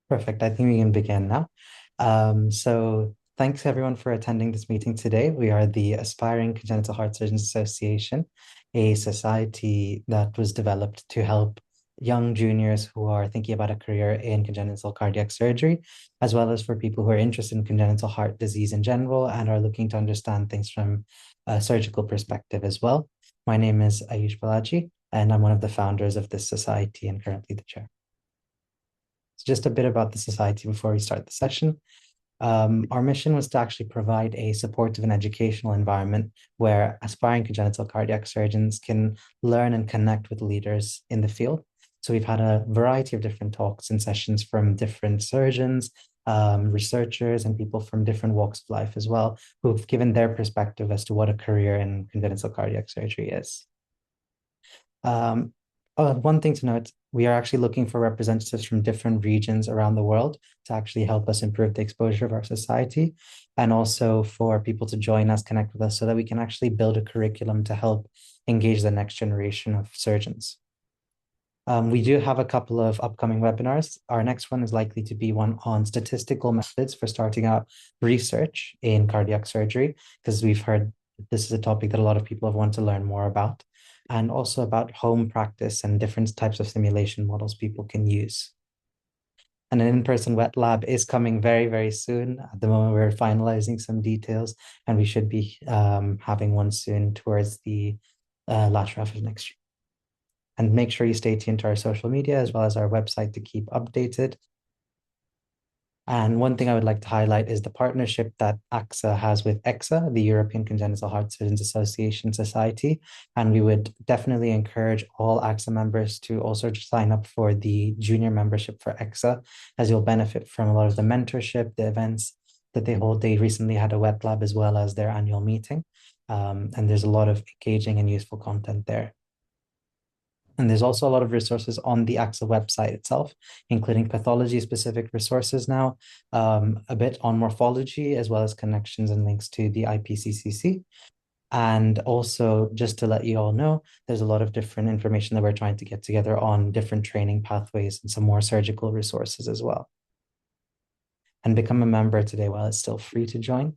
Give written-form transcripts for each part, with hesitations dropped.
Perfect. I think we can begin now. So thanks everyone for attending this meeting today. We are the Aspiring Congenital Heart Surgeons Association, a society that was developed to help young juniors who are thinking about a career in congenital cardiac surgery, as well as for people who are interested in congenital heart disease in general and are looking to understand things from a surgical perspective as well. My name is Ayush Balaji, and I'm one of the founders of this society and currently the chair. So just a bit about the society before we start the session. Our mission was to actually provide a supportive and educational environment where aspiring congenital cardiac surgeons can learn and connect with leaders in the field. So we've had a variety of different talks and sessions from different surgeons, researchers, and people from different walks of life as well, who've given their perspective as to what a career in congenital cardiac surgery is. Um, One thing to note, we are actually looking for representatives from different regions around the world to actually help us improve the exposure of our society, and also for people to join us, connect with us, so that we can actually build a curriculum to help engage the next generation of surgeons. We do have a couple of upcoming webinars. Our next one is likely to be one on statistical methods for starting out research in cardiac surgery, because we've heard this is a topic that a lot of people have wanted to learn more about, and also about home practice and different types of simulation models people can use. And an in-person wet lab is coming very, very soon. At the moment, we're finalizing some details, and we should be having one soon towards the latter half of next year. And make sure you stay tuned to our social media as well as our website to keep updated. And one thing I would like to highlight is the partnership that AXA has with EXA, the European Congenital Heart Surgeons Association Society. And we would definitely encourage all AXA members to also sign up for the junior membership for EXA, as you'll benefit from a lot of the mentorship, the events that they hold. They recently had a wet lab as well as their annual meeting. And there's a lot of engaging and useful content there. And there's also a lot of resources on the AXA website itself, including pathology-specific resources now, a bit on morphology, as well as connections and links to the IPCCC. And also, just to let you all know, there's a lot of different information that we're trying to get together on different training pathways and some more surgical resources as well. And become a member today while it's still free to join.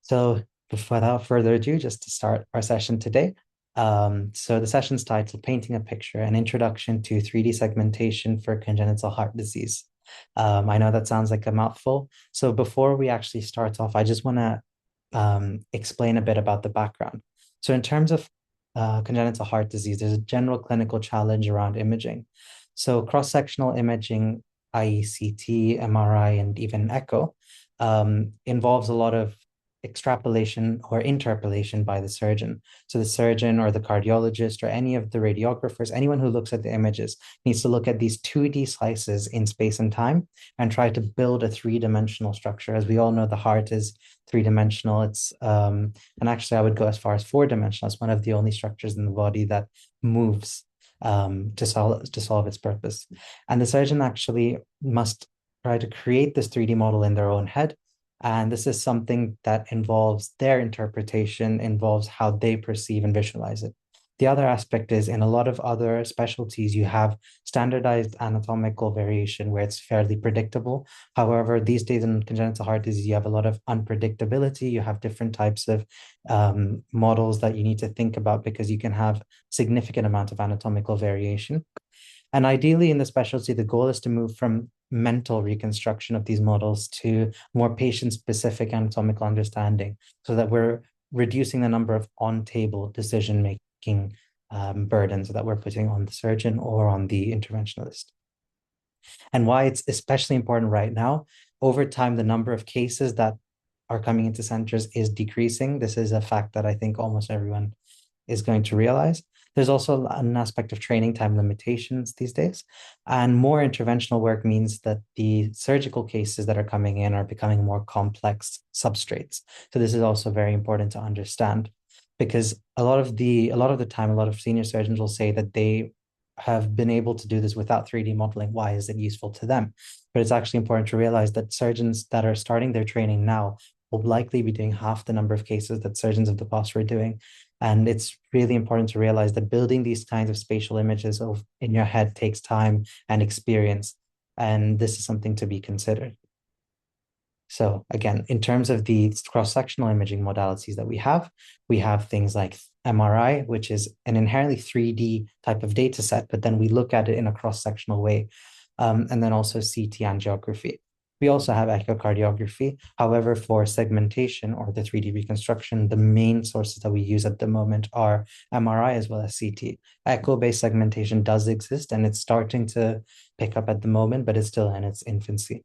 So without further ado, just to start our session today, so the session's titled Painting a Picture, an Introduction to 3D Segmentation for Congenital Heart Disease. I know that sounds like a mouthful. So before we actually start off, I just want to explain a bit about the background. So in terms of congenital heart disease, there's a general clinical challenge around imaging. So cross-sectional imaging, i.e. CT, MRI, and even echo, involves a lot of extrapolation or interpolation by the surgeon. So the surgeon or the cardiologist or any of the radiographers, anyone who looks at the images needs to look at these 2D slices in space and time and try to build a three-dimensional structure. As we all know, the heart is three-dimensional. And actually I would go as far as four-dimensional. It's one of the only structures in the body that moves to solve its purpose. And the surgeon actually must try to create this 3D model in their own head. And this is something that involves their interpretation, involves how they perceive and visualize it. The other aspect is in a lot of other specialties, you have standardized anatomical variation where it's fairly predictable. However, these days in congenital heart disease, you have a lot of unpredictability. You have different types of models that you need to think about because you can have significant amount of anatomical variation. And ideally, in the specialty, the goal is to move from mental reconstruction of these models to more patient-specific anatomical understanding so that we're reducing the number of on-table decision-making burdens that we're putting on the surgeon or on the interventionalist. And why it's especially important right now, over time, the number of cases that are coming into centers is decreasing. This is a fact that I think almost everyone is going to realize. There's also an aspect of training time limitations these days. And more interventional work means that the surgical cases that are coming in are becoming more complex substrates. So this is also very important to understand because a lot of the time, a lot of senior surgeons will say that they have been able to do this without 3D modeling. Why is it useful to them? But it's actually important to realize that surgeons that are starting their training now will likely be doing half the number of cases that surgeons of the past were doing. And it's really important to realize that building these kinds of spatial images in your head takes time and experience. And this is something to be considered. So again, in terms of the cross-sectional imaging modalities that we have things like MRI, which is an inherently 3D type of data set, but then we look at it in a cross-sectional way. And then also CT angiography. We also have echocardiography. However, for segmentation or the 3D reconstruction, the main sources that we use at the moment are MRI as well as CT. Echo-based segmentation does exist and it's starting to pick up at the moment, but it's still in its infancy.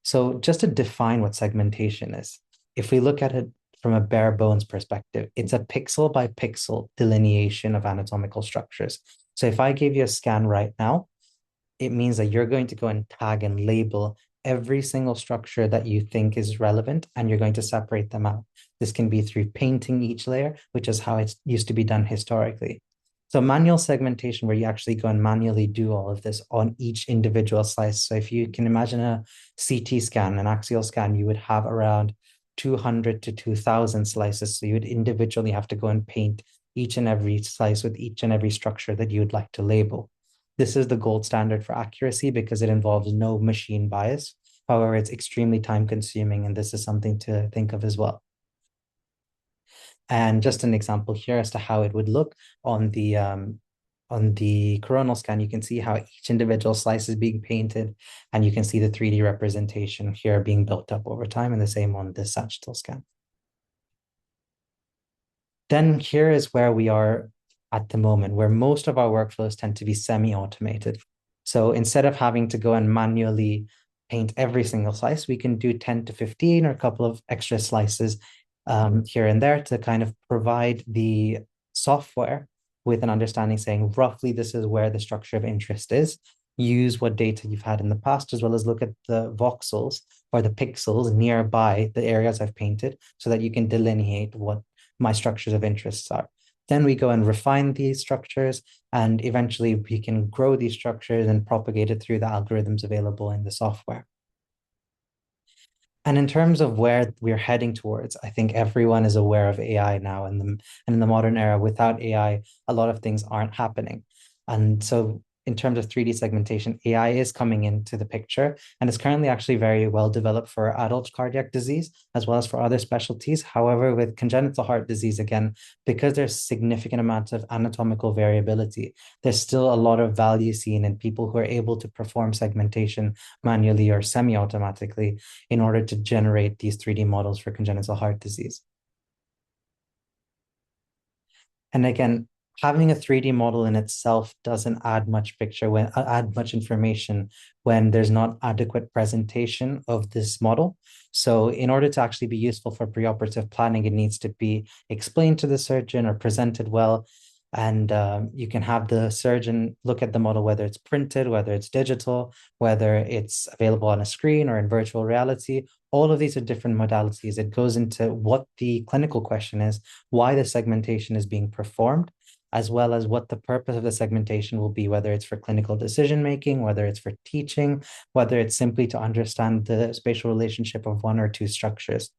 So just to define what segmentation is, if we look at it from a bare bones perspective, it's a pixel by pixel delineation of anatomical structures. So if I gave you a scan right now, it means that you're going to go and tag and label every single structure that you think is relevant, and you're going to separate them out. This can be through painting each layer, which is how it used to be done historically. So manual segmentation, where you actually go and manually do all of this on each individual slice. So if you can imagine a CT scan, an axial scan, you would have around 200 to 2,000 slices. So you would individually have to go and paint each and every slice with each and every structure that you would like to label. This is the gold standard for accuracy because it involves no machine bias. However, it's extremely time consuming, and this is something to think of as well. And just an example here as to how it would look on the coronal scan, you can see how each individual slice is being painted, and you can see the 3D representation here being built up over time, and the same on this sagittal scan. Then here is where we are at the moment, where most of our workflows tend to be semi-automated. So instead of having to go and manually paint every single slice, we can do 10 to 15 or a couple of extra slices here and there to kind of provide the software with an understanding saying roughly this is where the structure of interest is. Use what data you've had in the past, as well as look at the voxels or the pixels nearby the areas I've painted so that you can delineate what my structures of interests are. Then we go and refine these structures, and eventually we can grow these structures and propagate it through the algorithms available in the software. And in terms of where we're heading towards, I think everyone is aware of AI now, and in the modern era, without AI, a lot of things aren't happening. And so in terms of 3D segmentation, AI is coming into the picture, and it's currently actually very well developed for adult cardiac disease as well as for other specialties. However, with congenital heart disease, again, because there's significant amounts of anatomical variability, there's still a lot of value seen in people who are able to perform segmentation manually or semi-automatically in order to generate these 3D models for congenital heart disease. And again, having a 3D model in itself doesn't add much add much information when there's not adequate presentation of this model. So in order to actually be useful for preoperative planning, it needs to be explained to the surgeon or presented well. And you can have the surgeon look at the model, whether it's printed, whether it's digital, whether it's available on a screen or in virtual reality. All of these are different modalities. It goes into what the clinical question is, why the segmentation is being performed, as well as what the purpose of the segmentation will be, whether it's for clinical decision making, whether it's for teaching, whether it's simply to understand the spatial relationship of one or two structures.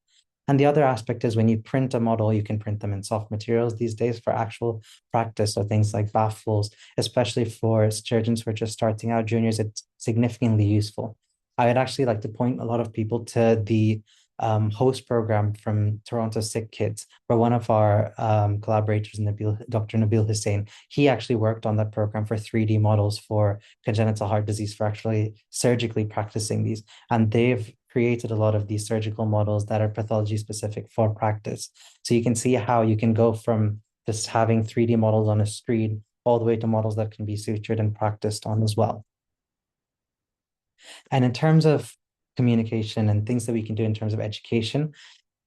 And the other aspect is when you print a model, you can print them in soft materials these days for actual practice. So things like baffles, especially for surgeons who are just starting out, juniors, it's significantly useful. I would actually like to point a lot of people to the host program from Toronto Sick Kids, where one of our collaborators, Dr. Nabil Hussain, he actually worked on that program for 3D models for congenital heart disease, for actually surgically practicing these. And they've created a lot of these surgical models that are pathology specific for practice. So you can see how you can go from just having 3D models on a screen all the way to models that can be sutured and practiced on as well. And in terms of communication and things that we can do in terms of education,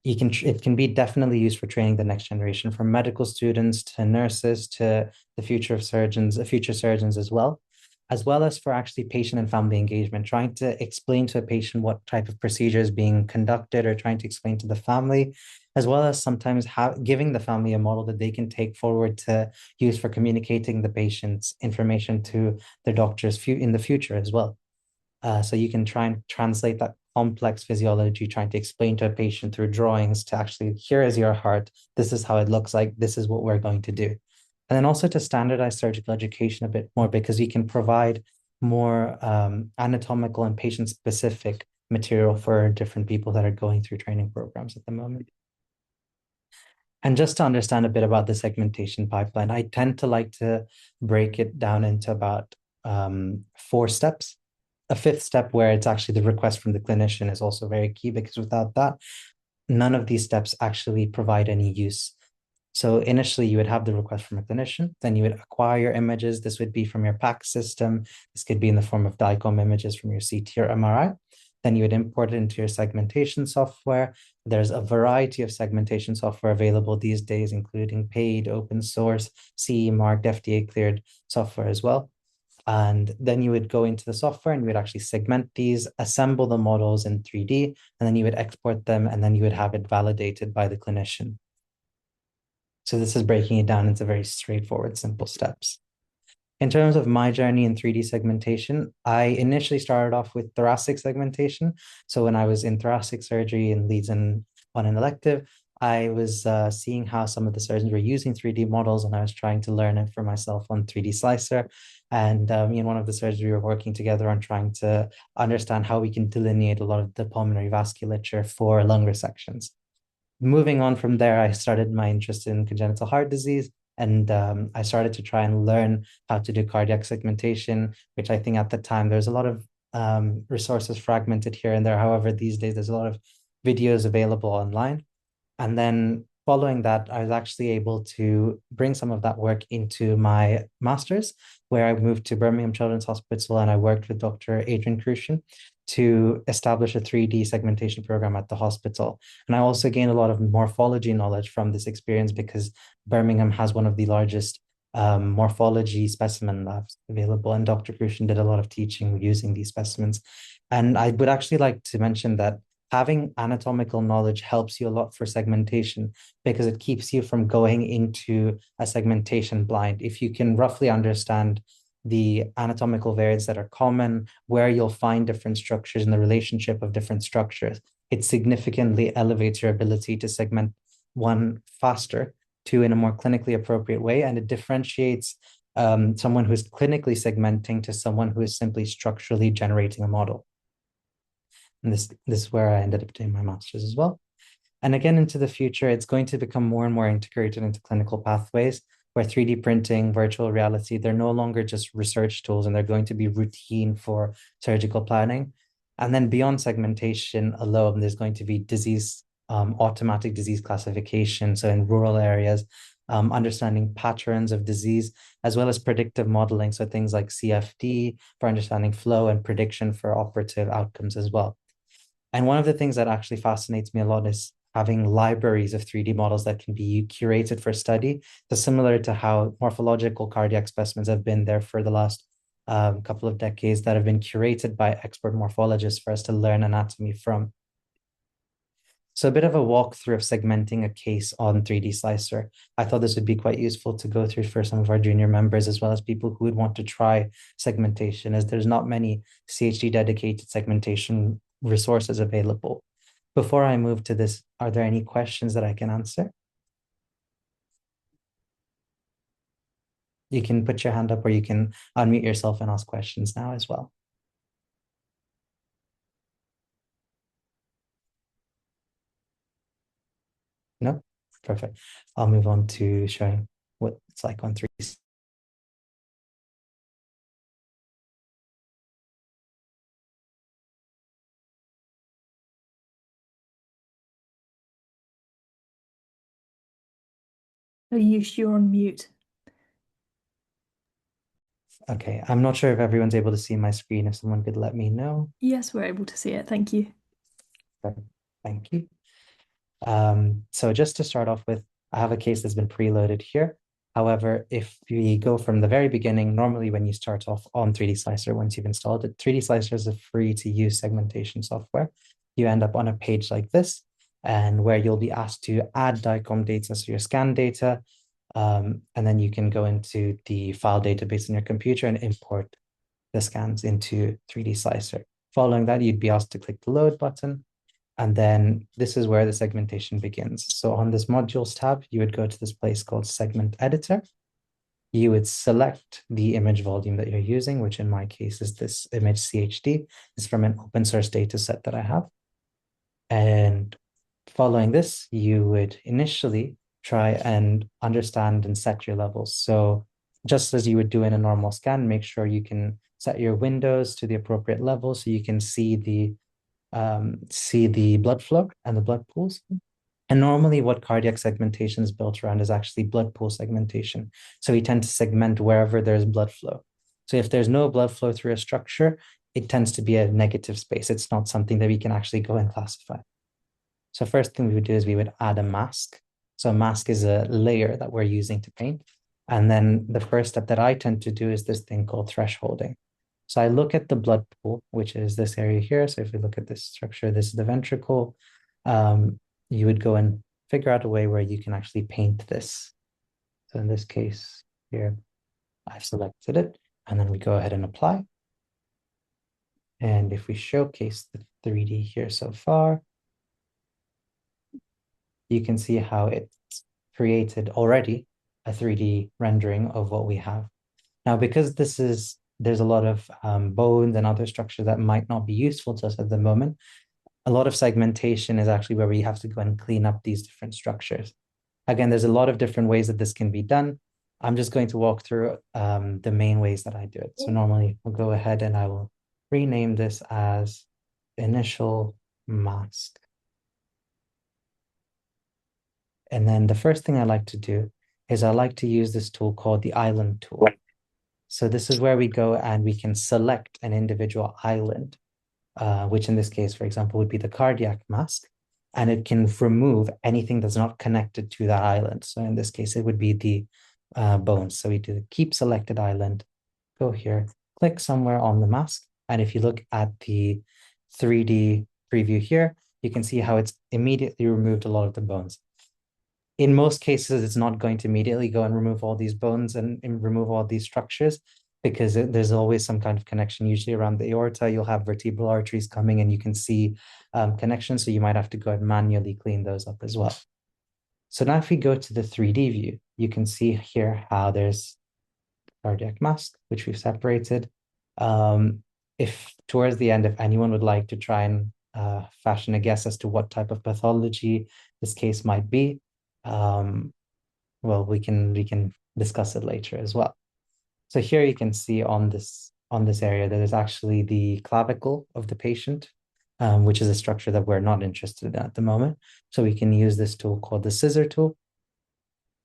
it can be definitely used for training the next generation, from medical students to nurses to the future surgeons as well as for actually patient and family engagement, trying to explain to a patient what type of procedure is being conducted, or trying to explain to the family, as well as sometimes giving the family a model that they can take forward to use for communicating the patient's information to their doctors in the future as well. So you can try and translate that complex physiology, trying to explain to a patient through drawings to actually, here is your heart, this is how it looks like, this is what we're going to do. And then also to standardize surgical education a bit more because we can provide more anatomical and patient-specific material for different people that are going through training programs at the moment. And just to understand a bit about the segmentation pipeline, I tend to like to break it down into about 4 steps. A fifth step where it's actually the request from the clinician is also very key because without that, none of these steps actually provide any use. So initially, you would have the request from a clinician, then you would acquire your images. This would be from your PACS system. This could be in the form of DICOM images from your CT or MRI. Then you would import it into your segmentation software. There's a variety of segmentation software available these days, including paid, open source, CE marked, FDA cleared software as well. And then you would go into the software and you would actually segment these, assemble the models in 3D, and then you would export them, and then you would have it validated by the clinician. So this is breaking it down into very straightforward, simple steps. In terms of my journey in 3D segmentation, I initially started off with thoracic segmentation. So when I was in thoracic surgery in Leeds and on an elective, I was seeing how some of the surgeons were using 3D models, and I was trying to learn it for myself on 3D Slicer. And me and one of the surgeons, we were working together on trying to understand how we can delineate a lot of the pulmonary vasculature for lung resections. Moving on from there, I started my interest in congenital heart disease, and I started to try and learn how to do cardiac segmentation, which I think at the time there's a lot of resources fragmented here and there. However, these days there's a lot of videos available online. And then following that, I was actually able to bring some of that work into my master's, where I moved to Birmingham Children's Hospital and I worked with Dr. Adrian Crucian to establish a 3D segmentation program at the hospital. And I also gained a lot of morphology knowledge from this experience because Birmingham has one of the largest morphology specimen labs available. And Dr. Crucian did a lot of teaching using these specimens. And I would actually like to mention that having anatomical knowledge helps you a lot for segmentation because it keeps you from going into a segmentation blind. If you can roughly understand the anatomical variants that are common, where you'll find different structures and the relationship of different structures, it significantly elevates your ability to segment one faster, two in a more clinically appropriate way, and it differentiates someone who's clinically segmenting to someone who is simply structurally generating a model. And this is where I ended up doing my master's as well. And again, into the future, it's going to become more and more integrated into clinical pathways where 3D printing, virtual reality, they're no longer just research tools and they're going to be routine for surgical planning. And then beyond segmentation alone, there's going to be automatic disease classification. So in rural areas, understanding patterns of disease, as well as predictive modeling. So things like CFD for understanding flow and prediction for operative outcomes as well. And one of the things that actually fascinates me a lot is having libraries of 3D models that can be curated for study. So similar to how morphological cardiac specimens have been there for the last couple of decades that have been curated by expert morphologists for us to learn anatomy from. So a bit of a walkthrough of segmenting a case on 3D Slicer. I thought this would be quite useful to go through for some of our junior members, as well as people who would want to try segmentation, as there's not many CHD dedicated segmentation resources available. Before I move to this, are there any questions that I can answer? You can put your hand up or you can unmute yourself and ask questions now as well. No? Perfect. I'll move on to showing what it's like on 3D. Ayush, you're on mute. Okay, I'm not sure if everyone's able to see my screen. If someone could let me know. Yes, we're able to see it. Thank you. Thank you. So just to start off with, I have a case that's been preloaded here. However, if we go from the very beginning, normally when you start off on 3D Slicer, once you've installed it, 3D Slicer is a free to use segmentation software. You end up on a page like this, and where you'll be asked to add DICOM data, so your scan data, and then you can go into the file database in your computer and import the scans into 3D Slicer. Following that, you'd be asked to click the load button. And then this is where the segmentation begins. So on this modules tab, you would go to this place called segment editor. you would select the image volume that you're using, which in my case is this image CHD. It's from an open source data set that I have. And following this, you would initially try and understand and set your levels. So just as you would do in a normal scan, make sure you can set your windows to the appropriate level so you can see the blood flow and the blood pools. And normally what cardiac segmentation is built around is actually blood pool segmentation. So we tend to segment wherever there's blood flow. So if there's no blood flow through a structure, it tends to be a negative space. It's not something that we can actually go and classify. So first thing we would do is we would add a mask. So a mask is a layer that we're using to paint. And then the first step that I tend to do is this thing called thresholding. So I look at the blood pool, which is this area here. So if we look at this structure, this is the ventricle. You would go and figure out a way where you can actually paint this. So in this case here, I've selected it, and then we go ahead and apply. And if we showcase the 3D here so far, you can see how it's created already a 3D rendering of what we have. Now, because there's a lot of bones and other structures that might not be useful to us at the moment, a lot of segmentation is actually where we have to go and clean up these different structures. Again, there's a lot of different ways that this can be done. I'm just going to walk through the main ways that I do it. So normally we'll go ahead and I will rename this as initial mask. And then the first thing I like to do is I like to use this tool called the island tool. So this is where we go and we can select an individual island, which in this case, for example, would be the cardiac mask, and it can remove anything that's not connected to that island. So in this case, it would be the bones. So we do the keep selected island, go here, click somewhere on the mask. And if you look at the 3D preview here, you can see how it's immediately removed a lot of the bones. In most cases, it's not going to immediately go and remove all these bones and remove all these structures because there's always some kind of connection, usually around the aorta. You'll have vertebral arteries coming and you can see connections. So you might have to go and manually clean those up as well. So now if we go to the 3D view, you can see here how there's cardiac mask, which we've separated. If towards the end, if anyone would like to try and fashion a guess as to what type of pathology this case might be, well, we can discuss it later as well. So here you can see on this area that is actually the clavicle of the patient, which is a structure that we're not interested in at the moment. So we can use this tool called the scissor tool,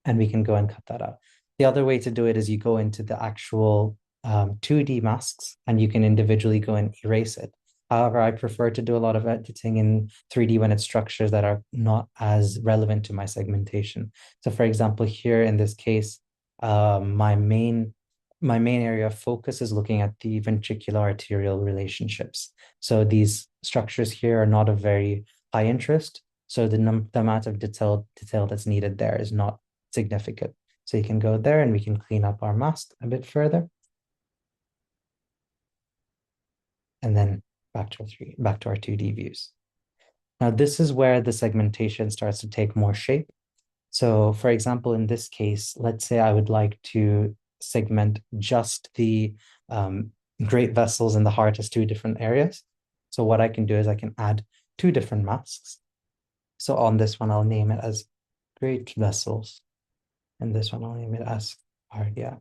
and we can go and cut that out. The other way to do it is you go into the actual 2D masks and you can individually go and erase it. However, I prefer to do a lot of editing in 3D when it's structures that are not as relevant to my segmentation. So for example, here in this case, my main area of focus is looking at the ventricular arterial relationships. So these structures here are not of very high interest. So the amount of detail that's needed there is not significant. So you can go there and we can clean up our mask a bit further. And then back to our 2D views. Now, this is where the segmentation starts to take more shape. So for example, in this case, let's say I would like to segment just the great vessels in the heart as two different areas. So what I can do is I can add two different masks. So on this one, I'll name it as great vessels. And this one, I'll name it as cardiac.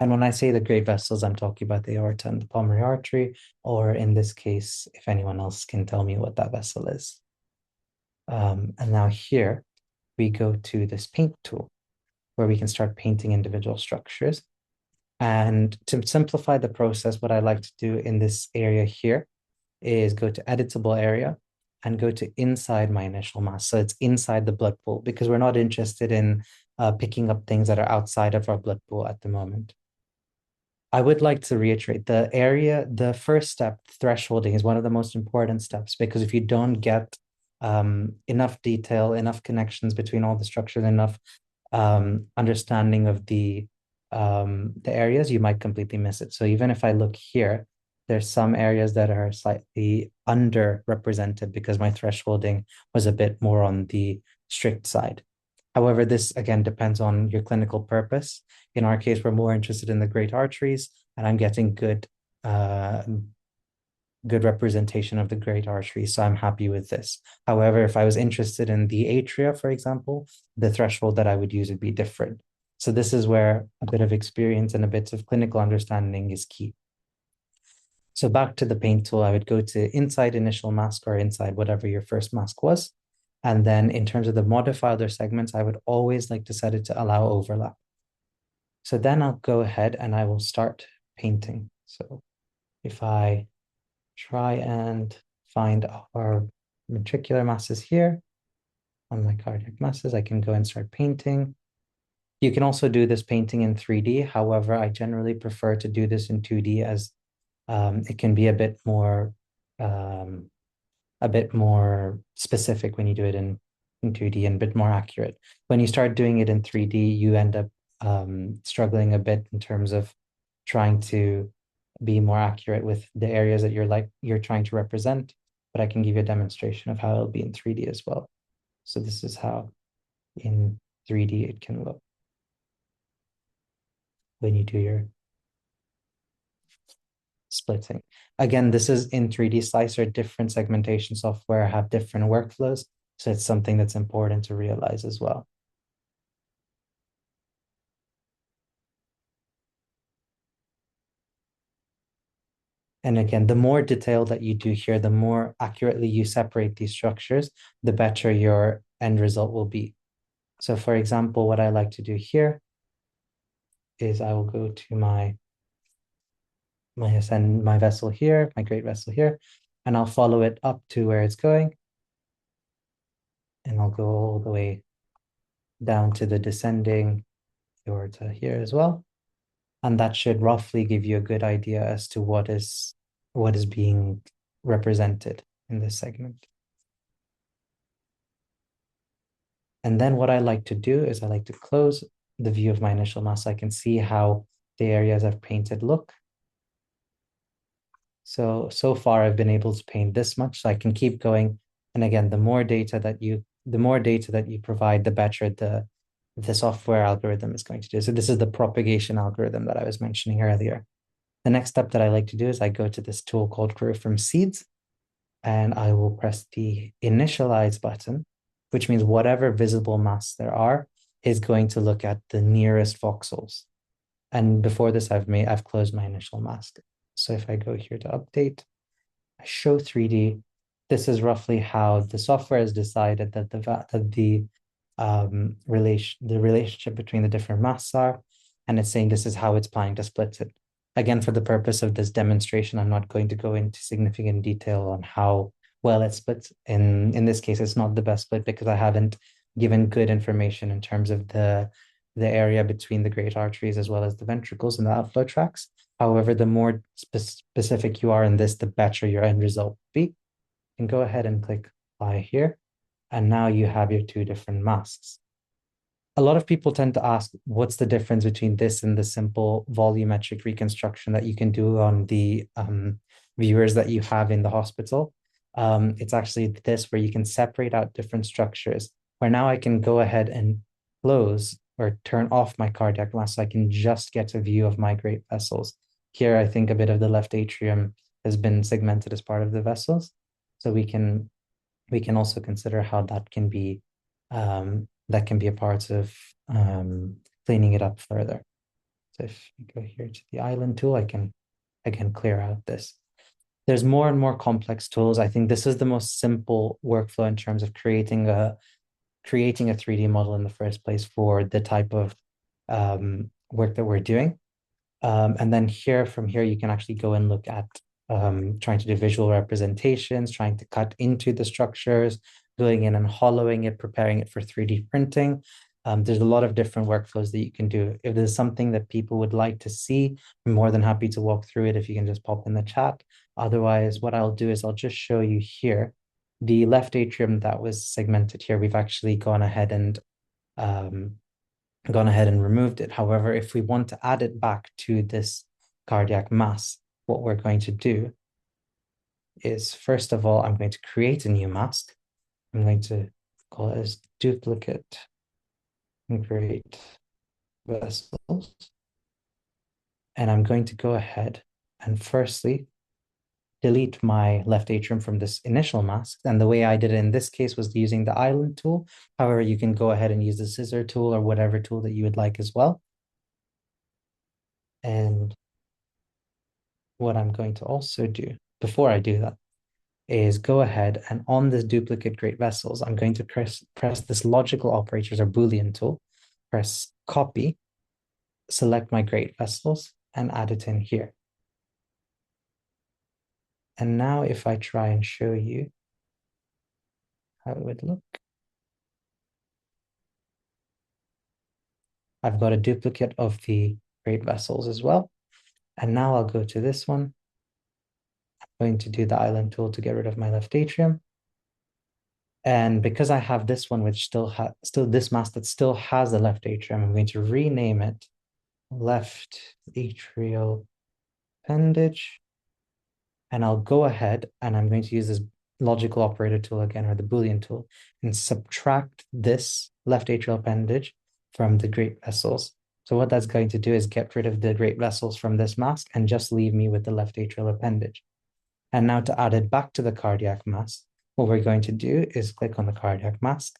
And when I say the great vessels, I'm talking about the aorta and the pulmonary artery, or in this case, if anyone else can tell me what that vessel is. And now here, we go to this paint tool, where we can start painting individual structures. And to simplify the process, what I like to do in this area here is go to editable area and go to inside my initial mask. So it's inside the blood pool because we're not interested in picking up things that are outside of our blood pool at the moment. I would like to reiterate the first step, thresholding, is one of the most important steps because if you don't get enough detail, enough connections between all the structures, enough understanding of the areas, you might completely miss it. So even if I look here, there's some areas that are slightly underrepresented because my thresholding was a bit more on the strict side. However, this again depends on your clinical purpose. In our case, we're more interested in the great arteries, and I'm getting good representation of the great arteries, so I'm happy with this. However, if I was interested in the atria, for example, the threshold that I would use would be different. So this is where a bit of experience and a bit of clinical understanding is key. So back to the paint tool, I would go to inside initial mask or inside whatever your first mask was. And then in terms of the modifier or segments, I would always like to set it to allow overlap. So then I'll go ahead and I will start painting. So if I try and find our ventricular masses here on my cardiac masses, I can go and start painting. You can also do this painting in 3D. However, I generally prefer to do this in 2D as it can be um, a bit more specific when you do it in 2D and a bit more accurate. When you start doing it in 3D, you end up struggling a bit in terms of trying to be more accurate with the areas that you're trying to represent. But I can give you a demonstration of how it'll be in 3D as well. So this is how in 3D it can look when you do your splitting. Again, this is in 3D Slicer, different segmentation software have different workflows. So it's something that's important to realize as well. And again, the more detail that you do here, the more accurately you separate these structures, the better your end result will be. So for example, what I like to do here is I will go to my vessel here, my great vessel here, and I'll follow it up to where it's going. And I'll go all the way down to the descending aorta here as well. And that should roughly give you a good idea as to what is being represented in this segment. And then what I like to do is I like to close the view of my initial mass so I can see how the areas I've painted look. So far I've been able to paint this much, so I can keep going. And again, the more data that you provide, the better the software algorithm is going to do. So this is the propagation algorithm that I was mentioning earlier. The next step that I like to do is I go to this tool called Grow from Seeds, and I will press the initialize button, which means whatever visible mass there are is going to look at the nearest voxels. And before this, I've closed my initial mask. So if I go here to update, I show 3D. This is roughly how the software has decided that the relationship between the different masks are, and it's saying this is how it's planning to split it. Again, for the purpose of this demonstration, I'm not going to go into significant detail on how well it splits. In this case, it's not the best split because I haven't given good information in terms of the area between the great arteries as well as the ventricles and the outflow tracts. However, the more specific you are in this, the better your end result will be. You can go ahead and click apply here. And now you have your two different masks. A lot of people tend to ask, what's the difference between this and the simple volumetric reconstruction that you can do on the viewers that you have in the hospital? It's actually this where you can separate out different structures, where now I can go ahead and close or turn off my cardiac mask so I can just get a view of my great vessels. Here, I think a bit of the left atrium has been segmented as part of the vessels. So we can also consider how that can be a part of cleaning it up further. So if you go here to the island tool, I can clear out this. There's more and more complex tools. I think this is the most simple workflow in terms of creating a 3D model in the first place for the type of work that we're doing. And then from here, you can actually go and look at trying to do visual representations, trying to cut into the structures, going in and hollowing it, preparing it for 3D printing. There's a lot of different workflows that you can do. If there's something that people would like to see, I'm more than happy to walk through it if you can just pop in the chat. Otherwise, what I'll do is I'll just show you here. The left atrium that was segmented here, we've actually gone ahead and removed it. However, if we want to add it back to this cardiac mass, what we're going to do is, first of all, I'm going to create a new mask. I'm going to call it as duplicate great vessels. And I'm going to go ahead and firstly delete my left atrium from this initial mask. And the way I did it in this case was using the island tool. However, you can go ahead and use the scissor tool or whatever tool that you would like as well. And what I'm going to also do before I do that is go ahead and on this duplicate great vessels, I'm going to press this logical operators or Boolean tool, press copy, select my great vessels and add it in here. And now if I try and show you how it would look, I've got a duplicate of the great vessels as well. And now I'll go to this one. I'm going to do the island tool to get rid of my left atrium. And because I have this one, which still this mask that still has the left atrium, I'm going to rename it left atrial appendage. And I'll go ahead and I'm going to use this logical operator tool again, or the Boolean tool, and subtract this left atrial appendage from the great vessels. So what that's going to do is get rid of the great vessels from this mask and just leave me with the left atrial appendage. And now to add it back to the cardiac mask, what we're going to do is click on the cardiac mask,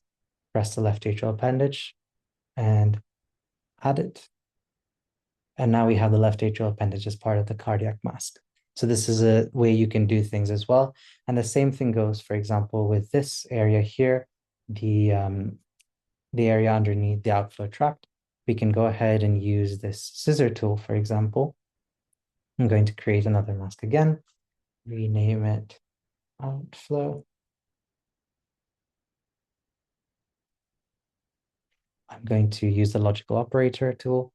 press the left atrial appendage, and add it. And now we have the left atrial appendage as part of the cardiac mask. So this is a way you can do things as well. And the same thing goes, for example, with this area here, the area underneath the outflow tract. We can go ahead and use this scissor tool, for example. I'm going to create another mask again, rename it outflow. I'm going to use the logical operator tool,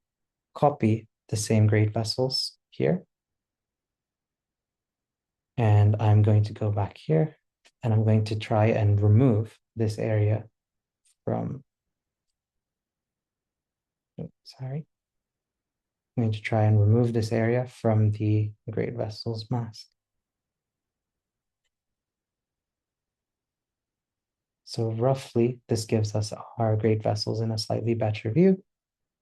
copy the same great vessels here. And I'm going to go back here and I'm going to try and remove this area from, sorry. I'm going to try and remove this area from the great vessels mask. So roughly, this gives us our great vessels in a slightly better view.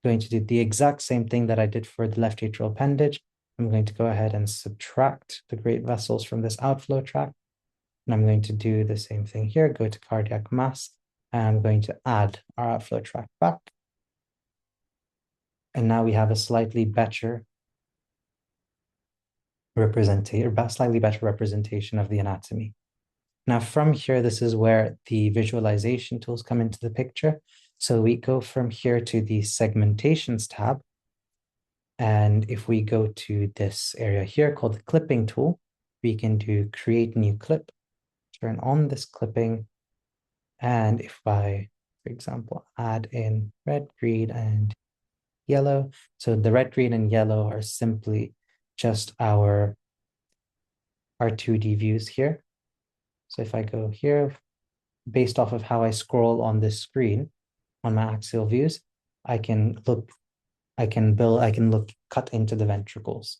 I'm going to do the exact same thing that I did for the left atrial appendage. I'm going to go ahead and subtract the great vessels from this outflow tract. And I'm going to do the same thing here, go to cardiac mask, and I'm going to add our outflow tract back. And now we have a slightly better representation of the anatomy. Now from here, this is where the visualization tools come into the picture. So we go from here to the segmentations tab. And if we go to this area here called the clipping tool, we can do create new clip, turn on this clipping. And if I, for example, add in red, green, and yellow. So the red, green, and yellow are simply just our 2D views here. So if I go here, based off of how I scroll on this screen, on my axial views, I can cut into the ventricles.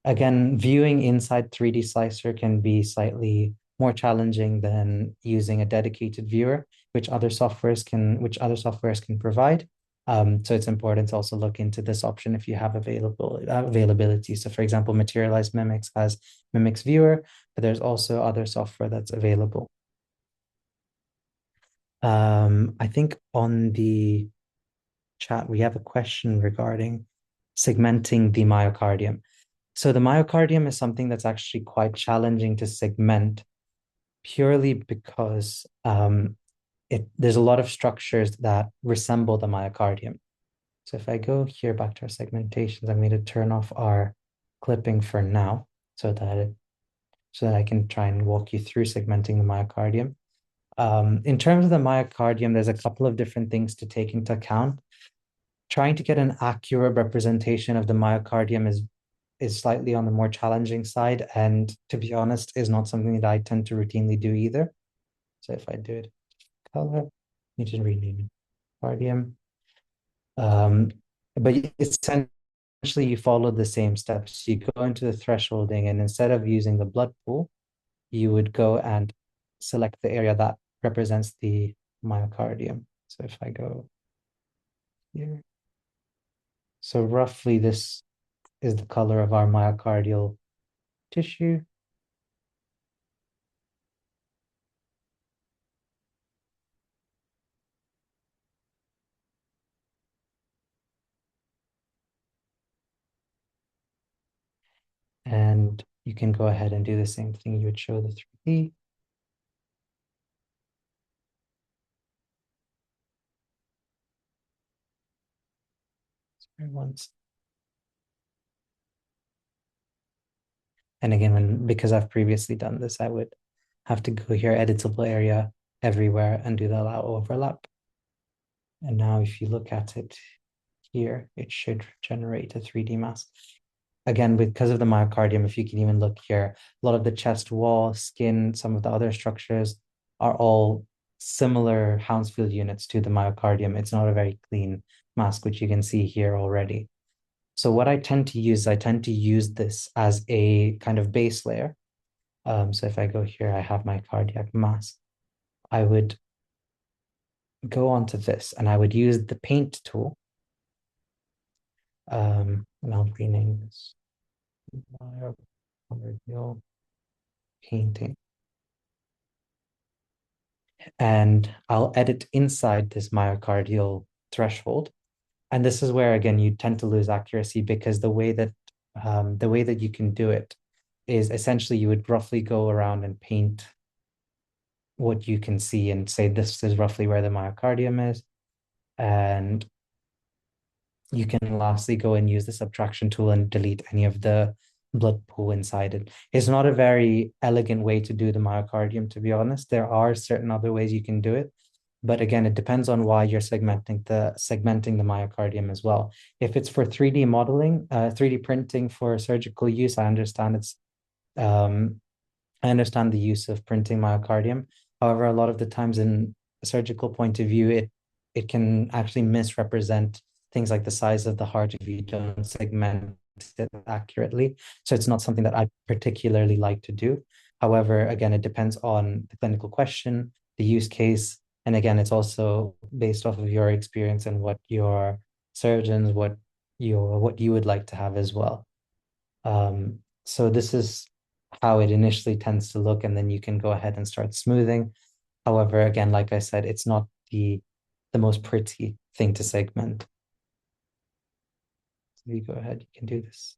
Again, viewing inside 3D Slicer can be slightly more challenging than using a dedicated viewer, which other softwares can provide. So it's important to also look into this option if you have availability. So for example, Materialize Mimics has Mimics Viewer, but there's also other software that's available. I think on the chat, we have a question regarding segmenting the myocardium. So the myocardium is something that's actually quite challenging to segment purely because there's a lot of structures that resemble the myocardium. So if I go here back to our segmentations, I'm going to turn off our clipping for now so that I can try and walk you through segmenting the myocardium. In terms of the myocardium, there's a couple of different things to take into account. Trying to get an accurate representation of the myocardium is slightly on the more challenging side, and to be honest, is not something that I tend to routinely do either. So if I do it color, you can rename it cardium. But essentially you follow the same steps. You go into the thresholding, and instead of using the blood pool, you would go and select the area that represents the myocardium. So if I go here. So roughly this is the color of our myocardial tissue. And you can go ahead and do the same thing you would show the 3D. Sorry, once. And again, because I've previously done this, I would have to go here, editable area everywhere, and do the allow overlap. And now if you look at it here, it should generate a 3D mask. Again, because of the myocardium, if you can even look here, a lot of the chest wall, skin, some of the other structures are all similar Hounsfield units to the myocardium. It's not a very clean mask, which you can see here already. So what I tend to use this as a kind of base layer. So if I go here, I have my cardiac mask. I would go onto this and I would use the paint tool. And I'll rename this myocardial painting. And I'll edit inside this myocardial threshold. And this is where, again, you tend to lose accuracy because the way that you can do it is essentially you would roughly go around and paint what you can see and say this is roughly where the myocardium is. And you can lastly go and use the subtraction tool and delete any of the blood pool inside it. It's not a very elegant way to do the myocardium, to be honest. There are certain other ways you can do it. But again, it depends on why you're segmenting the myocardium as well. If it's for 3D modeling, 3D printing for surgical use, um, I understand the use of printing myocardium. However, a lot of the times in a surgical point of view, it can actually misrepresent things like the size of the heart if you don't segment it accurately. So it's not something that I particularly like to do. However, again, it depends on the clinical question, the use case, and again, it's also based off of your experience and what your surgeons, what you would like to have as well. So this is how it initially tends to look, and then you can go ahead and start smoothing. However, again, like I said, it's not the most pretty thing to segment. So you go ahead, you can do this.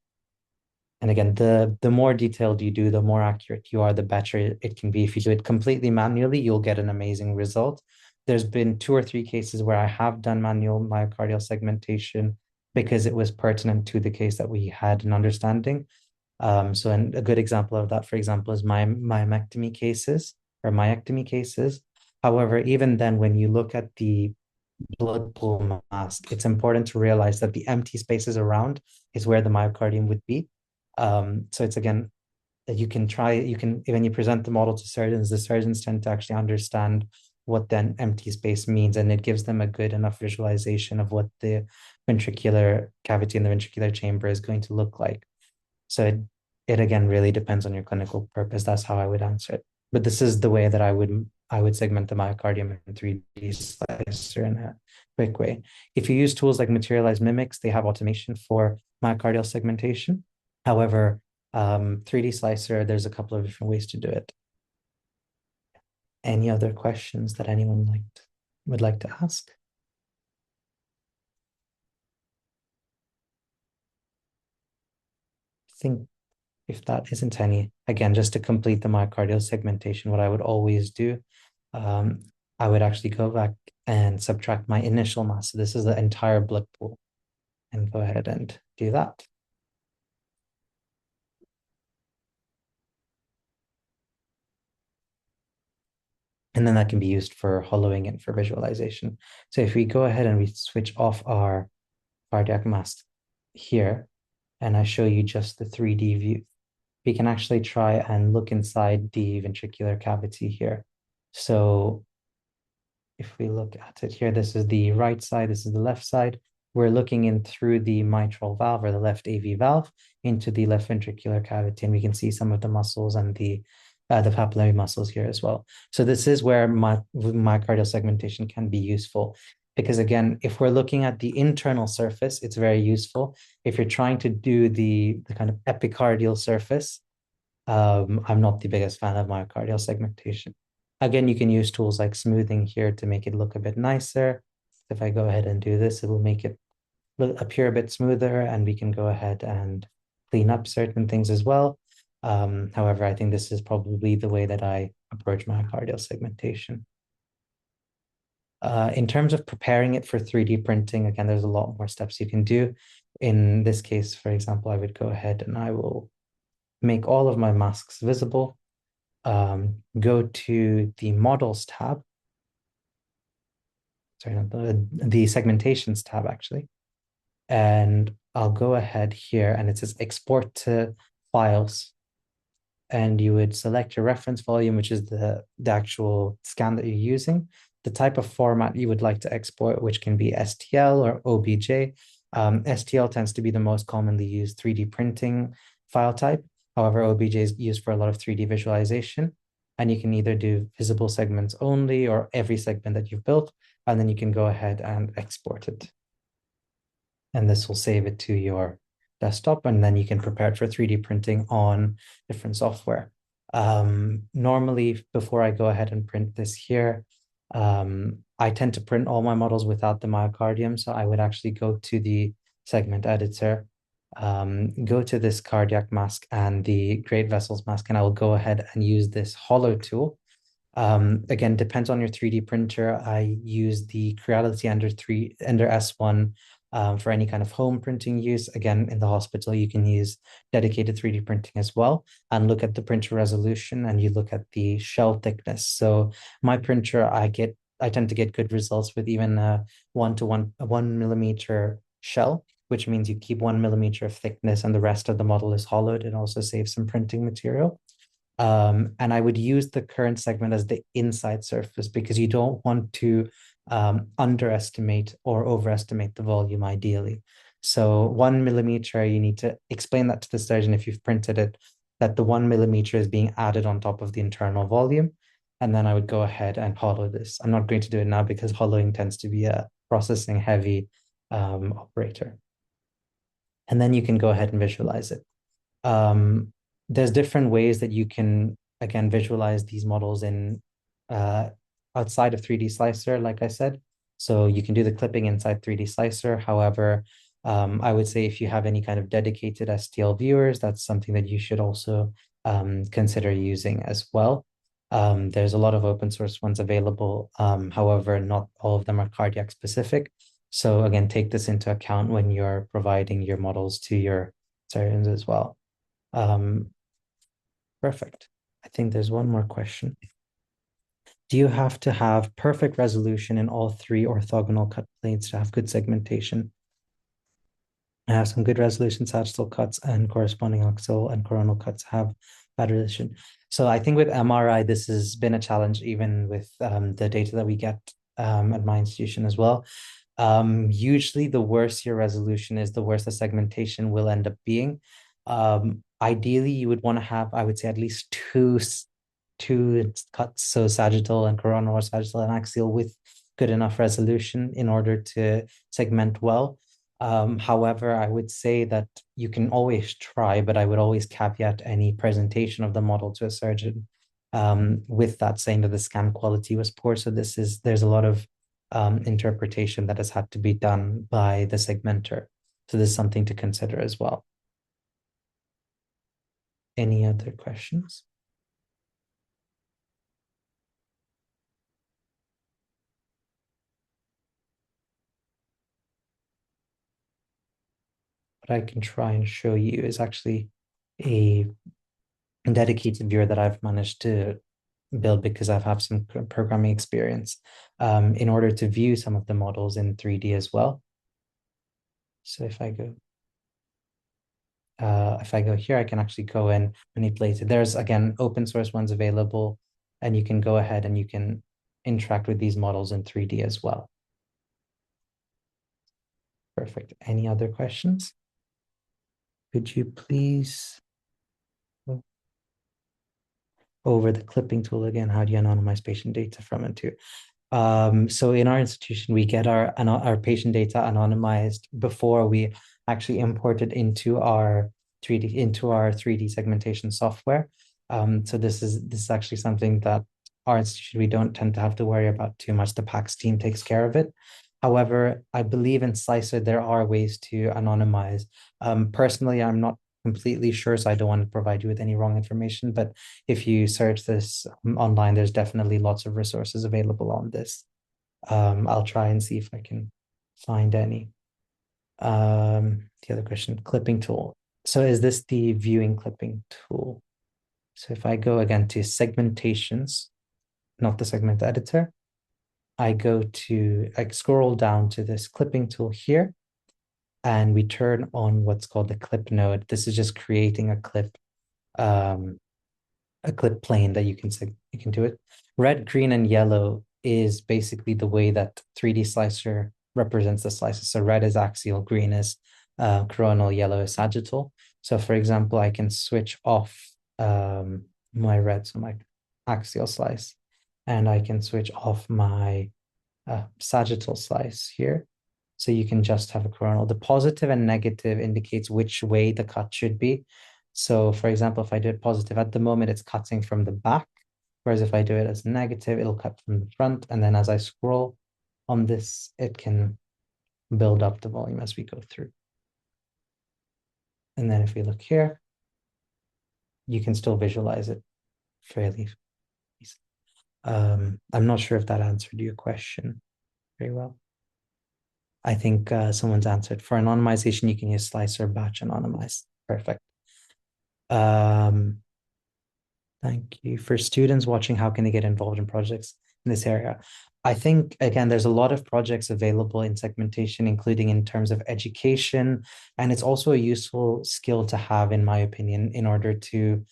And again, the more detailed you do, the more accurate you are, the better it can be. If you do it completely manually, you'll get an amazing result. There's been 2 or 3 cases where I have done manual myocardial segmentation because it was pertinent to the case that we had an understanding. So and a good example of that, for example, is my myectomy cases or myectomy cases. However, even then, when you look at the blood pool mask, it's important to realize that the empty spaces around is where the myocardium would be. So it's again, you can, when you present the model to surgeons, the surgeons tend to actually understand what then empty space means, and it gives them a good enough visualization of what the ventricular cavity in the ventricular chamber is going to look like. So it again really depends on your clinical purpose. That's how I would answer it. But this is the way that I would segment the myocardium in 3D slicer in a quick way. If you use tools like materialized mimics, they have automation for myocardial segmentation. However, 3D slicer, there's a couple of different ways to do it. Any other questions that anyone would like to ask? I think if that isn't any, again, just to complete the myocardial segmentation, what I would always do, um, I would actually go back and subtract my initial mass. So this is the entire blood pool, and go ahead and do that. And then that can be used for hollowing and for visualization. So if we go ahead and we switch off our cardiac mask here, and I show you just the 3D view, we can actually try and look inside the ventricular cavity here. So if we look at it here, this is the right side, this is the left side. We're looking in through the mitral valve or the left AV valve into the left ventricular cavity, and we can see some of the muscles and the papillary muscles here as well. So this is where myocardial segmentation can be useful. Because again, if we're looking at the internal surface, it's very useful. If you're trying to do the kind of epicardial surface, I'm not the biggest fan of myocardial segmentation. Again, you can use tools like smoothing here to make it look a bit nicer. If I go ahead and do this, it will make it appear a bit smoother, and we can go ahead and clean up certain things as well. However, I think this is probably the way that I approach myocardial segmentation. In terms of preparing it for 3D printing, again, there's a lot more steps you can do. In this case, for example, I would go ahead and I will make all of my masks visible. Go to the models tab. Sorry, not the segmentations tab, actually. And I'll go ahead here and it says export to files. And you would select your reference volume, which is the actual scan that you're using, the type of format you would like to export, which can be STL or OBJ. STL tends to be the most commonly used 3D printing file type. However, OBJ is used for a lot of 3D visualization. And you can either do visible segments only or every segment that you've built, and then you can go ahead and export it. And this will save it to your desktop, and then you can prepare it for 3D printing on different software. Normally, before I go ahead and print this here, I tend to print all my models without the myocardium. So I would actually go to the segment editor, go to this cardiac mask and the great vessels mask, and I will go ahead and use this hollow tool. Again, depends on your 3D printer. I use the Creality Ender S1 for any kind of home printing use. Again, in the hospital, you can use dedicated 3D printing as well and look at the printer resolution, and you look at the shell thickness. So my printer, I tend to get good results with even a 1 millimeter shell, which means you keep 1 millimeter of thickness and the rest of the model is hollowed. It also saves some printing material. And I would use the current segment as the inside surface because you don't want to underestimate or overestimate the volume ideally. So 1 millimeter, you need to explain that to the surgeon if you've printed it, that the 1 millimeter is being added on top of the internal volume. And then I would go ahead and hollow this. I'm not going to do it now because hollowing tends to be a processing heavy operator. And then you can go ahead and visualize it. Um, there's different ways that you can, again, visualize these models in uh, outside of 3D Slicer, like I said. So you can do the clipping inside 3D Slicer. However, I would say if you have any kind of dedicated STL viewers, that's something that you should also consider using as well. There's a lot of open source ones available. However, not all of them are cardiac specific. So again, take this into account when you're providing your models to your surgeons as well. Um, Perfect. I think there's one more question. Do you have to have perfect resolution in all three orthogonal cut planes to have good segmentation? I have some good resolution sagittal cuts and corresponding axial and coronal cuts have bad resolution. So I think with MRI, this has been a challenge even with the data that we get at my institution as well. Usually the worse your resolution is, the worse the segmentation will end up being. Ideally, you would want to have, I would say, at least two cuts, so sagittal and coronal or sagittal and axial with good enough resolution in order to segment well. However, I would say that you can always try, but I would always caveat any presentation of the model to a surgeon with that saying that the scan quality was poor. So there's a lot of interpretation that has had to be done by the segmenter. So this is something to consider as well. Any other questions? What I can try and show you is actually a dedicated viewer that I've managed to build because I've had some programming experience in order to view some of the models in 3D as well. So if I go here, I can actually go and manipulate it. There's, again, open source ones available, and you can go ahead and you can interact with these models in 3D as well. Perfect. Any other questions? Could you please, over the clipping tool again, how do you anonymize patient data from and to? So in our institution, we get our patient data anonymized before we actually import it into our 3D segmentation software. So this is actually something that our institution we don't tend to have to worry about too much. The PACS team takes care of it. However, I believe in Slicer there are ways to anonymize. Personally, I'm not completely sure, so I don't want to provide you with any wrong information. But if you search this online, there's definitely lots of resources available on this. I'll try and see if I can find any. The other question, clipping tool. So is this the viewing clipping tool? So if I go again to segmentations, not the segment editor, I scroll down to this clipping tool here, and we turn on what's called the clip node. This is just creating um, a clip plane that you can do it. Red, green, and yellow is basically the way that 3D Slicer represents the slices. So red is axial, green is coronal, yellow is sagittal. So for example, I can switch off my red, so my axial slice, and I can switch off my sagittal slice here. So you can just have a coronal. The positive and negative indicates which way the cut should be. So for example, if I do it positive, at the moment it's cutting from the back, whereas if I do it as negative, it'll cut from the front. And then as I scroll on this, it can build up the volume as we go through. And then if we look here, you can still visualize it fairly easily. I'm not sure if that answered your question very well. I think someone's answered. For anonymization, you can use slice or batch anonymize. Perfect. Um, Thank you. For students watching, how can they get involved in projects in this area? I think, again, there's a lot of projects available in segmentation, including in terms of education. And it's also a useful skill to have, in my opinion, in order to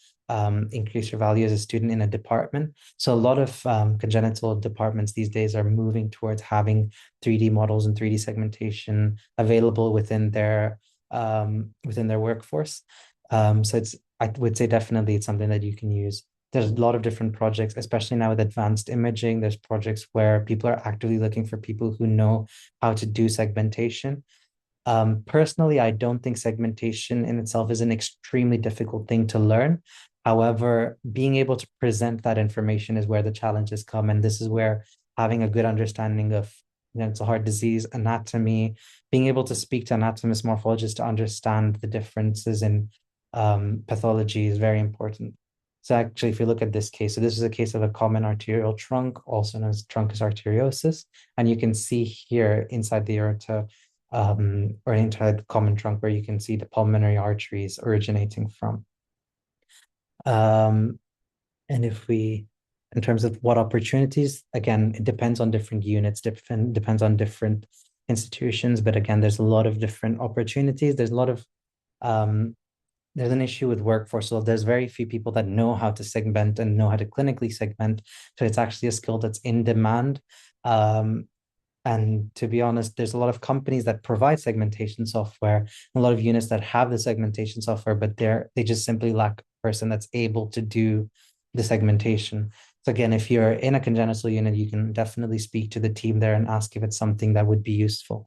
increase your value as a student in a department. So a lot of congenital departments these days are moving towards having 3D models and 3D segmentation available within their workforce. So I would say definitely it's something that you can use. There's a lot of different projects, especially now with advanced imaging. There's projects where people are actively looking for people who know how to do segmentation. Personally, I don't think segmentation in itself is an extremely difficult thing to learn. However, being able to present that information is where the challenges come. And this is where having a good understanding of congenital heart disease, anatomy, being able to speak to anatomists, morphologists to understand the differences in pathology is very important. So actually, if you look at this case, so this is a case of a common arterial trunk, also known as truncus arteriosus. And you can see here inside the aorta, or inside the common trunk, where you can see the pulmonary arteries originating from. And if we, in terms of what opportunities, again, it depends on different units, depends on different institutions. But again, there's a lot of different opportunities. There's an issue with workforce. So there's very few people that know how to segment and know how to clinically segment. So it's actually a skill that's in demand. And to be honest, there's a lot of companies that provide segmentation software, a lot of units that have the segmentation software, but they just simply lack a person that's able to do the segmentation. So again, if you're in a congenital unit, you can definitely speak to the team there and ask if it's something that would be useful.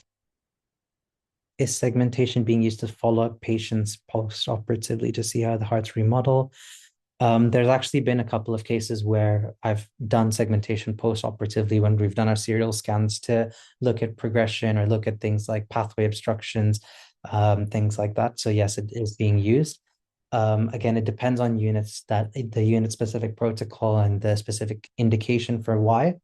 Is segmentation being used to follow up patients post-operatively to see how the hearts remodel? There's actually been a couple of cases where I've done segmentation post-operatively when we've done our serial scans to look at progression or look at things like pathway obstructions, things like that. So yes, it is being used. Again, it depends on the unit specific protocol and the specific indication for why.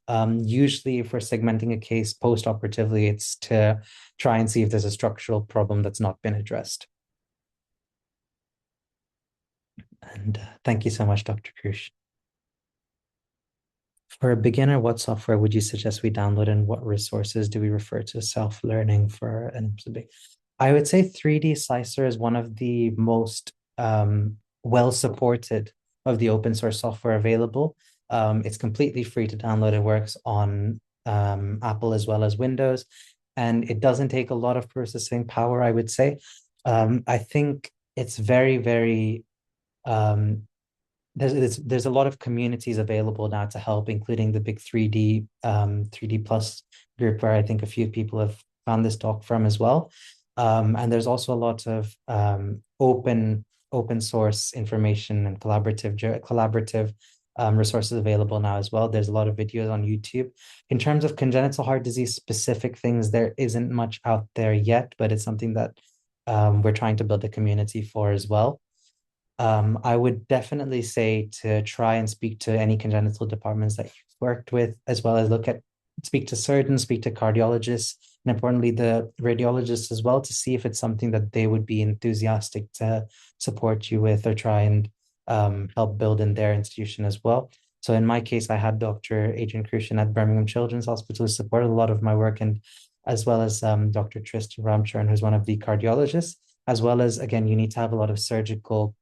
Usually, if we're segmenting a case post-operatively, it's to try and see if there's a structural problem that's not been addressed. And thank you so much, Dr. Krush. For a beginner, what software would you suggest we download and what resources do we refer to self-learning for an MSB? I would say 3D Slicer is one of the most well-supported of the open source software available. It's completely free to download. It works on Apple as well as Windows, and it doesn't take a lot of processing power, I would say. I think it's very, very there's a lot of communities available now to help, including the big 3D plus group where I think a few people have found this talk from as well. And there's also a lot of open source information and collaborative resources available now as well. There's a lot of videos on YouTube. In terms of congenital heart disease specific things, there isn't much out there yet, but it's something that we're trying to build a community for as well. I would definitely say to try and speak to any congenital departments that you've worked with, as well as speak to surgeons, speak to cardiologists, and importantly, the radiologists as well, to see if it's something that they would be enthusiastic to support you with or try and help build in their institution as well. So in my case, I had Dr. Adrian Crucian at Birmingham Children's Hospital who supported a lot of my work, and as well as Dr. Tristan Ramcharan, who's one of the cardiologists, as well as, again, you need to have a lot of surgical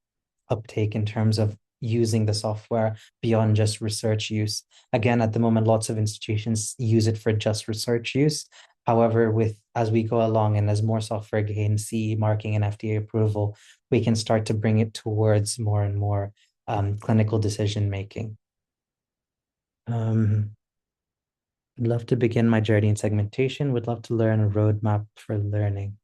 uptake in terms of using the software beyond just research use. Again, at the moment, lots of institutions use it for just research use. However, with as we go along and as more software gains CE marking and FDA approval, we can start to bring it towards more and more clinical decision making. Would love to begin my journey in segmentation. Would love to learn a roadmap for learning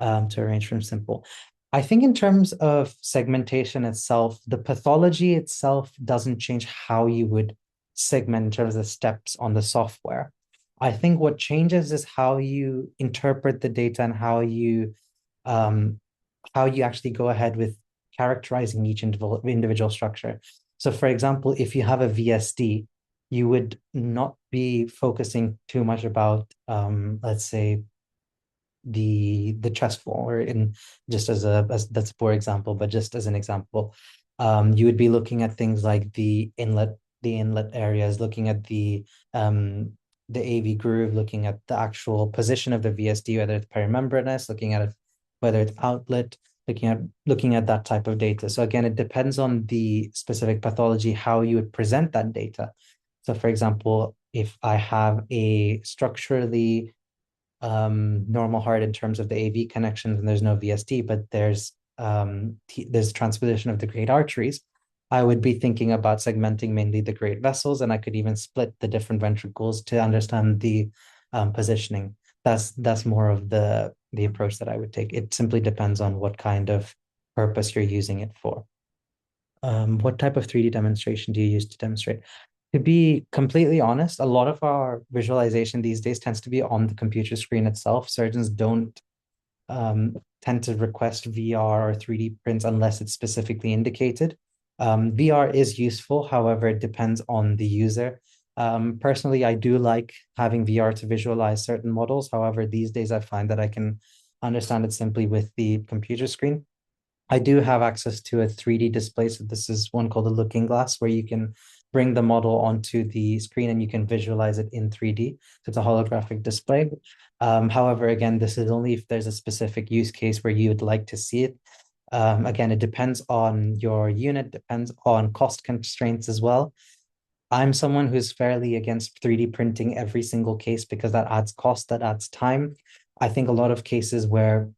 to arrange from simple. I think in terms of segmentation itself, the pathology itself doesn't change how you would segment in terms of steps on the software. I think what changes is how you interpret the data and how you actually go ahead with characterizing each individual structure. So for example, if you have a VSD, you would not be focusing too much about, let's say, the chest wall, or in just as that's a poor example, but just as an example, you would be looking at things like the inlet areas, looking at the AV groove, looking at the actual position of the VSD, whether it's perimembranous, looking at it, whether it's outlet, looking at that type of data. So again, it depends on the specific pathology, how you would present that data. So for example, if I have a structurally normal heart in terms of the AV connections and there's no VSD, but there's transposition of the great arteries, I would be thinking about segmenting mainly the great vessels, and I could even split the different ventricles to understand the positioning. That's more of the approach that I would take. It simply depends on what kind of purpose you're using it for. What type of 3D demonstration do you use to demonstrate? To be completely honest, a lot of our visualization these days tends to be on the computer screen itself. Surgeons don't tend to request VR or 3D prints unless it's specifically indicated. VR is useful, however, it depends on the user. Personally, I do like having VR to visualize certain models. However, these days I find that I can understand it simply with the computer screen. I do have access to a 3D display. So this is one called a looking glass, where you can bring the model onto the screen and you can visualize it in 3D. So it's a holographic display. However, again, this is only if there's a specific use case where you would like to see it. Again, it depends on your unit, depends on cost constraints as well. I'm someone who's fairly against 3D printing every single case because that adds cost, that adds time. I think a lot of cases where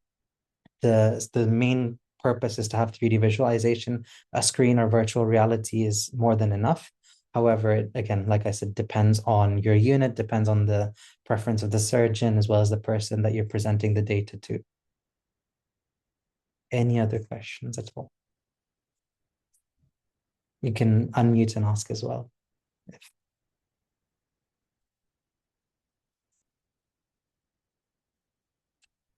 the main purpose is to have 3D visualization, a screen or virtual reality is more than enough. However, it, again, like I said, depends on your unit, depends on the preference of the surgeon, as well as the person that you're presenting the data to. Any other questions at all? You can unmute and ask as well.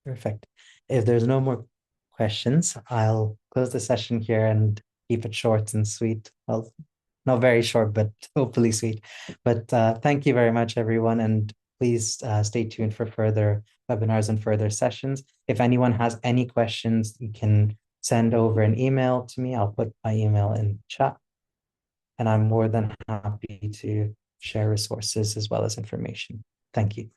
Perfect. If there's no more questions, I'll close the session here and keep it short and sweet. Well, not very short, but hopefully sweet. But thank you very much, everyone. And please stay tuned for further webinars and further sessions. If anyone has any questions, you can send over an email to me. I'll put my email in chat. And I'm more than happy to share resources as well as information. Thank you.